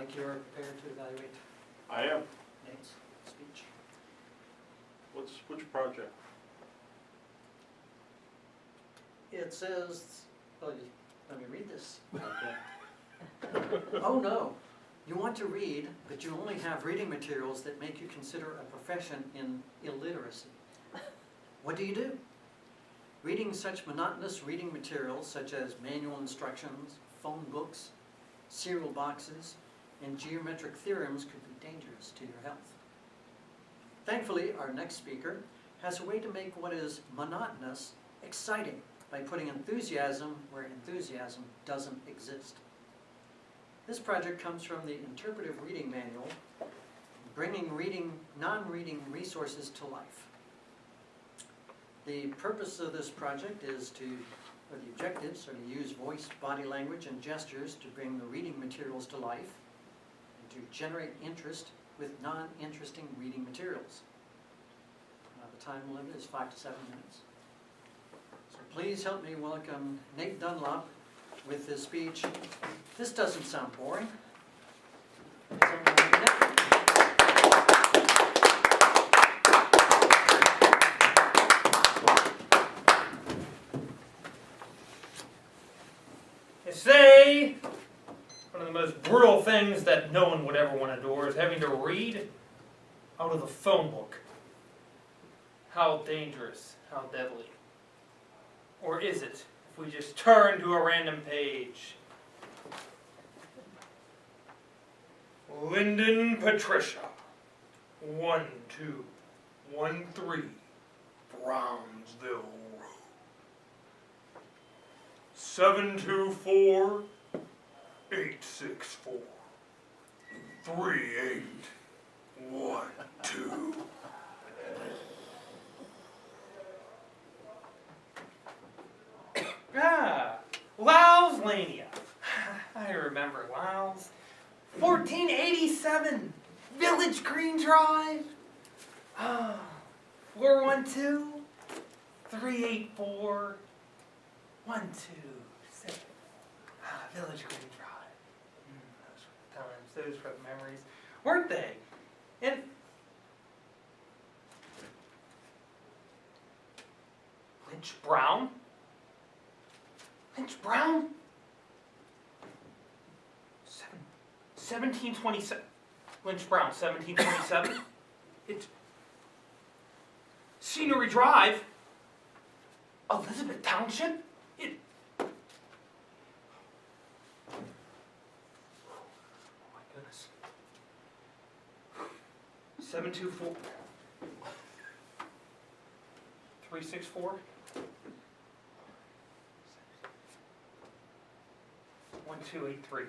Mike, you're prepared to evaluate I am. Nate's speech? Which project? It says, oh, let me read this. Okay. Oh no, you want to read, but you only have reading materials that make you consider a profession in illiteracy. What do? Reading such monotonous reading materials such as manual instructions, phone books, cereal boxes, and geometric theorems could be dangerous to your health. Thankfully, our next speaker has a way to make what is monotonous exciting by putting enthusiasm where enthusiasm doesn't exist. This project comes from the Interpretive Reading Manual, bringing non-reading resources to life. The purpose of this project is or the objectives are to use voice, body language, and gestures to bring the reading materials to life and to generate interest with non-interesting reading materials. The time limit is 5 to 7 minutes. So please help me welcome Nate Dunlop with his speech, "This Doesn't Sound Boring." They say one of the most brutal things that no one would ever want to do is having to read out of the phone book. How dangerous, how deadly. Or is it if we just turn to a random page? Lyndon Patricia, 1213, Brownsville Road. 724-864. 3812. Lyle's Lania. I remember Lyle's. 1487, Village Green Drive. 412-384-126. Village Green Drive. Those were the times, those were the memories, weren't they? And Lynch Brown? 1727. Lynch Brown, 1727. It's Scenery Drive, Elizabeth Township. Oh my goodness. 724. 364. 1283.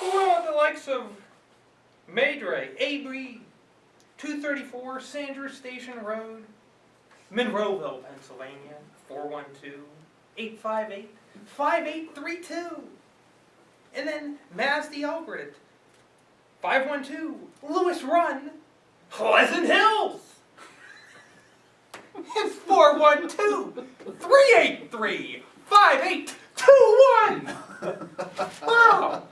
Well, the likes of Madre, Avery, 234 Sanders Station Road, Monroeville, Pennsylvania, 412-858-5832. And then Masdy Algrid, 512 Lewis Run, Pleasant Hills. It's 412-383-5821. Wow.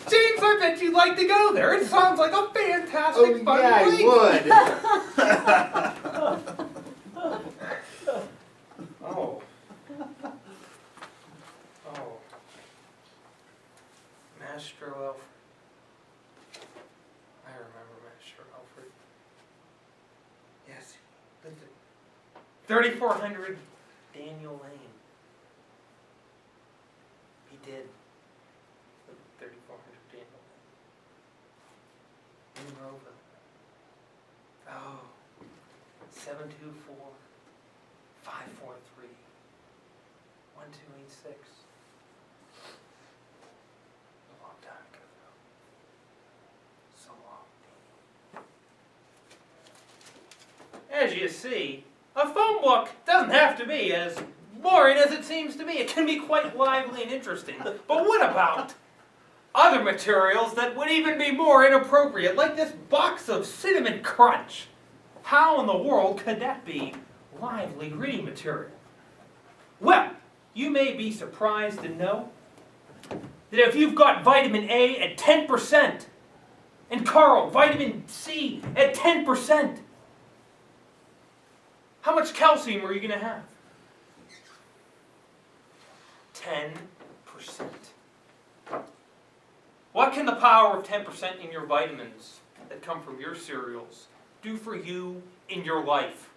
James, I bet you'd like to go there. It sounds like a fantastic fun place. I would. Oh. Maestro Alfred. I remember Maestro Alfred. Yes. 3400 Daniel Lane. He did. 3400 Daniel Lane. Monroeville. Oh. 724-543-1286. A long time ago, though. So long. As you see, a phone book doesn't have to be as boring as it seems to be. It can be quite lively and interesting. But what about other materials that would even be more inappropriate, like this box of Cinnamon Crunch. How in the world could that be lively reading material? Well, you may be surprised to know that if you've got vitamin A at 10%, and Carl, vitamin C at 10%, how much calcium are you going to have? 10%. What can the power of 10% in your vitamins that come from your cereals do for you in your life?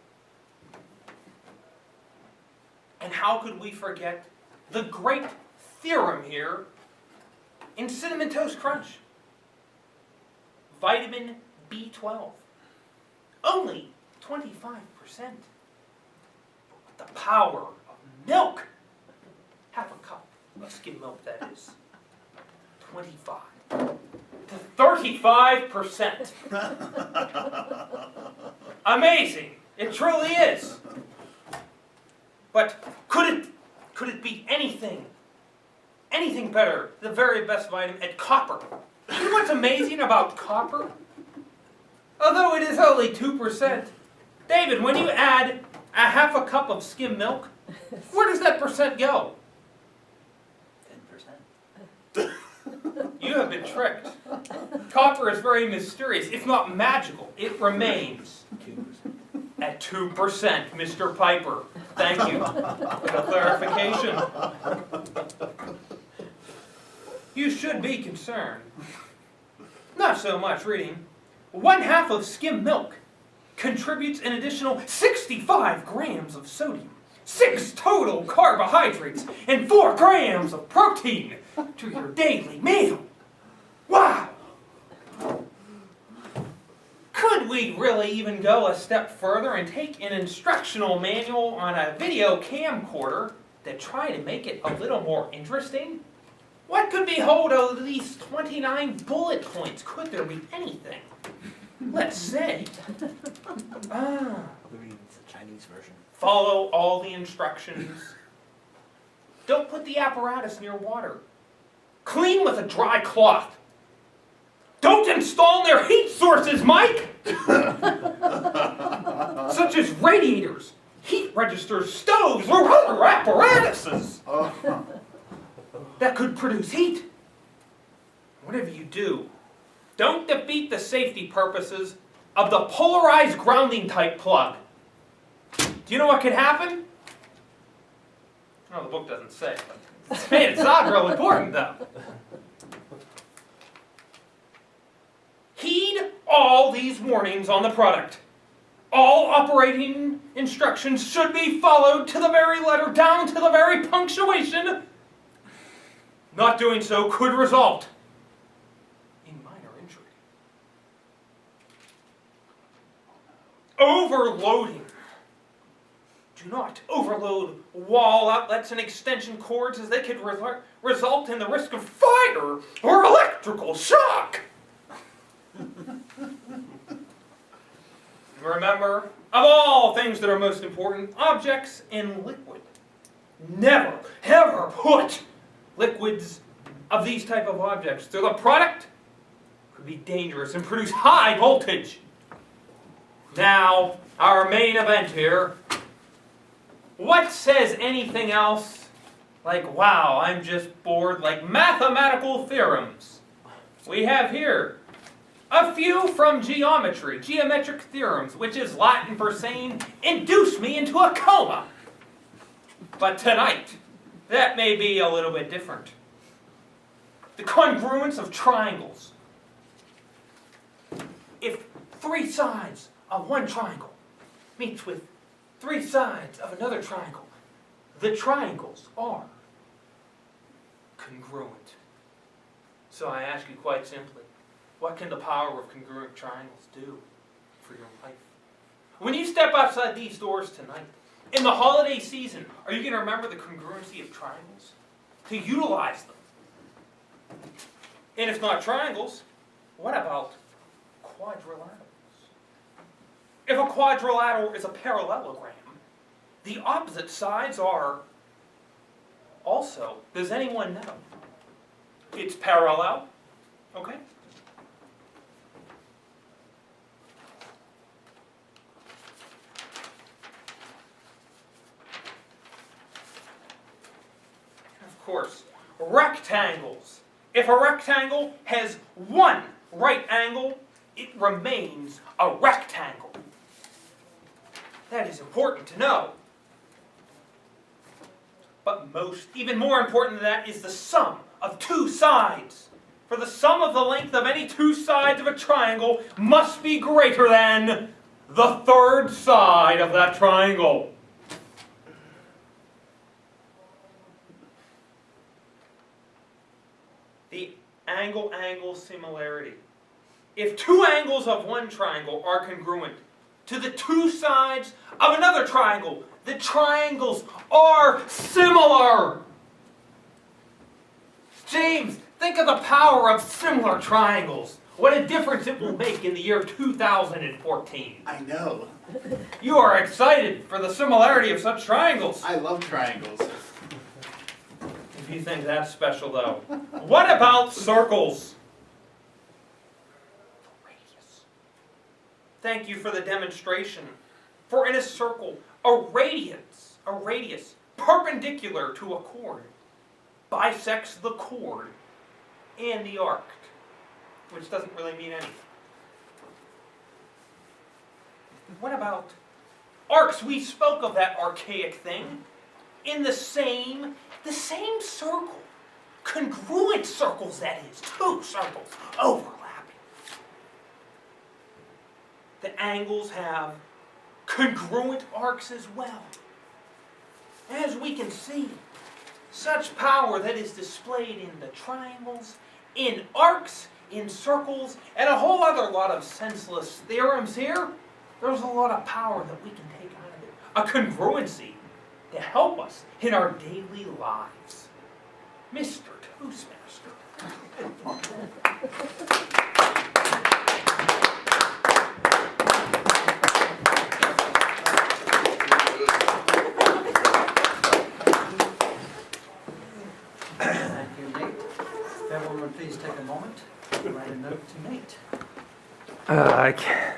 And how could we forget the great theorem here in Cinnamon Toast Crunch? Vitamin B12. Only 25%. But the power of milk. Half a cup of skim milk, that is. 25 to 35%. Amazing. It truly is. But could it be anything better? The very best vitamin at copper. You know what's amazing about copper? Although it is only 2%, David, when you add a half a cup of skim milk, where does that percent go? 10%. You have been tricked. Copper is very mysterious, if not magical. It remains 2%. at 2%, Mr. Piper. Thank you for the clarification. You should be concerned. Not so much reading. 1/2 of skim milk contributes an additional 65 grams of sodium, 6 total carbohydrates, and 4 grams of protein to your daily meal. Wow! Could we really even go a step further and take an instructional manual on a video camcorder to try to make it a little more interesting? What could behold of these 29 bullet points? Could there be anything? Let's say. Maybe it's a Chinese version. Follow all the instructions. Don't put the apparatus near water. Clean with a dry cloth. Don't install their heat sources, Mike! Such as radiators, heat registers, stoves, or other apparatuses that could produce heat. Whatever you do, don't defeat the safety purposes of the polarized grounding type plug. Do you know what could happen? Oh, the book doesn't say, but man, it's not real important though. Heed all these warnings on the product. All operating instructions should be followed to the very letter, down to the very punctuation. Not doing so could result in minor injury. Overloading. Do not overload wall outlets and extension cords, as they could result in the risk of fire or electrical shock. Remember, of all things that are most important, objects in liquid. Never, ever put liquids of these type of objects through the product. Could be dangerous and produce high voltage. Now, our main event here. What says anything else like, wow, I'm just bored, like mathematical theorems? We have here a few from geometry, geometric theorems, which is Latin for saying, induce me into a coma. But tonight, that may be a little bit different. The congruence of triangles. If 3 sides of one triangle meets with 3 sides of another triangle, the triangles are congruent. So I ask you quite simply, what can the power of congruent triangles do for your life? When you step outside these doors tonight, in the holiday season, are you going to remember the congruency of triangles? To utilize them. And if not triangles, what about quadrilaterals? If a quadrilateral is a parallelogram, the opposite sides are also, does anyone know? it's parallel, okay? Of course, rectangles. If a rectangle has one right angle, it remains a rectangle. That is important to know. But even more important than that is the sum of two sides. For the sum of the length of any two sides of a triangle must be greater than the third side of that triangle. The angle-angle similarity. If two angles of one triangle are congruent to the two sides of another triangle, the triangles are similar. James, think of the power of similar triangles. What a difference it will make in the year 2014. I know. You are excited for the similarity of such triangles. I love triangles. If you think that's special, though, what about circles? Radius. Thank you for the demonstration. For in a circle, a radius perpendicular to a chord bisects the chord and the arc, which doesn't really mean anything. What about arcs? We spoke of that archaic thing. In the same circle, congruent circles, that is, two circles overlapping. The angles have congruent arcs as well. As we can see, such power that is displayed in the triangles, in arcs, in circles, and a whole other lot of senseless theorems here. There's a lot of power that we can take out of it. A congruency to help us in our daily lives. Mr. Toastmaster. Thank you, Nate. Everyone, please take a moment to write a note to Nate. I can't.